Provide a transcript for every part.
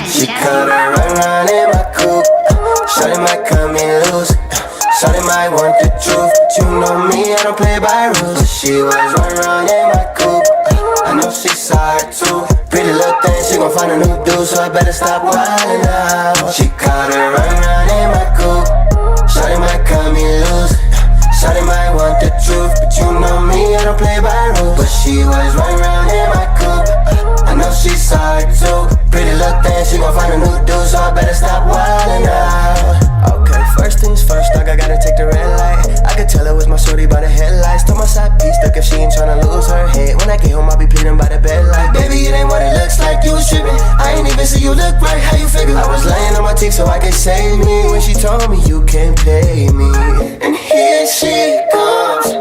She caught her run in my coupe. Shawty might cut me loose. Shawty might want the truth, but you know me, I don't play by rules. She was run in my coupe. I know she saw it too. Pretty little thing, she gon' find a new dude, so I better stop wildin' out. She caught her run in my coupe. Shawty might cut me loose. Shawty might want the truth, but you know me, I don't play by rules. But she was run in my coupe. I know she saw it too. Pretty little thing, she gon' find a new dude, so I better stop wildin' out. Okay, first things first, dog, I gotta take the red light. I could tell it was my shorty by the headlights. Told my side piece, look if she ain't tryna lose her head. When I get home, I'll be pleading by the bed like, baby, it ain't what it looks like, you was trippin'. I ain't even see you look right, how you figure? I was laying on my teeth so I could save me. When she told me you can't play me. And here she comes,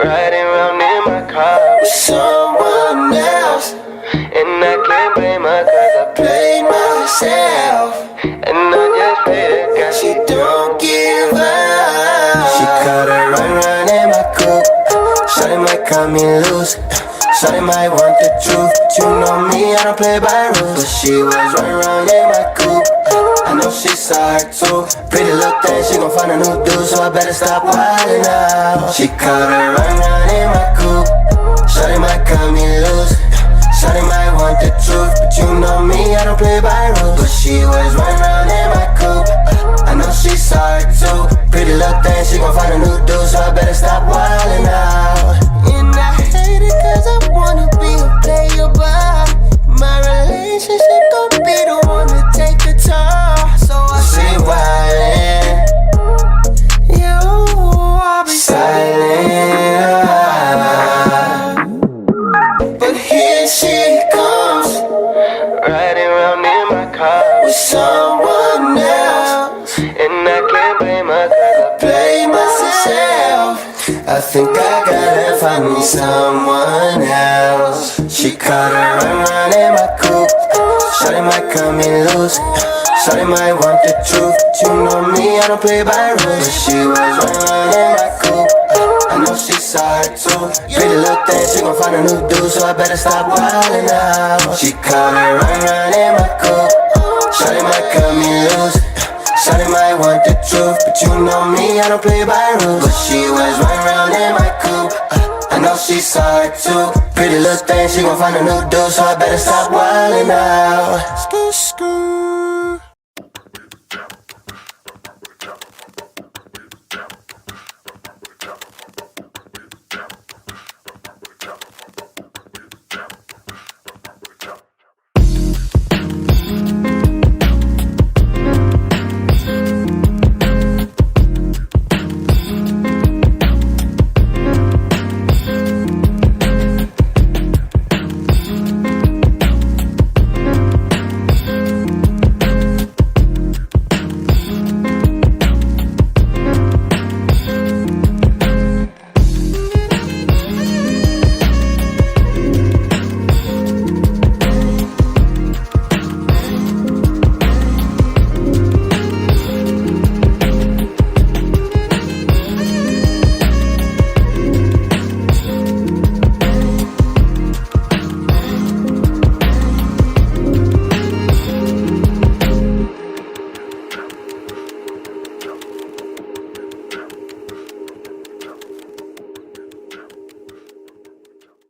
riding around in my car with someone else. And I can't blame her cause I played myself. And I just played it cause she don't give up. She caught her run in my coupe. Shawty might cut me loose. Shawty might want the truth, but you know me, I don't play by rules. But she was run in my coupe. I know she saw it too. Pretty little thing, she gon' find a new dude, so I better stop wildin' out. She caught her run in my coupe. Shawty might cut me loose. Shawty might want the truth, but you know me, I don't play by rules. But she was run in my coupe. I know she saw it too. Pretty little thing, she gon' find a new dude, so I better stop wildin' out. And I hate it cause I wanna be a player, but my relationship gon' be the one to take the toll. So I say wildin', you, I'll be silent. But here she comes, riding around in my car with someone else. And I can't blame her cause I play myself. I think I gotta find me someone else. She caught her run in my coupe. Shawty might cut me loose. Shawty might want the truth, but you know me, I don't play by rules. But she was run in my coupe. I know she saw it too. Pretty little thing, she gon' find a new dude, so I better stop wildin' out. She caught her run in my coupe. Shawty might cut me loose. Shawty might want the truth, but you know me, I don't play by rules. But she was run in my coupe. I know she saw it too. Pretty little thing, she gon' find a new dude, so I better stop wildin' out.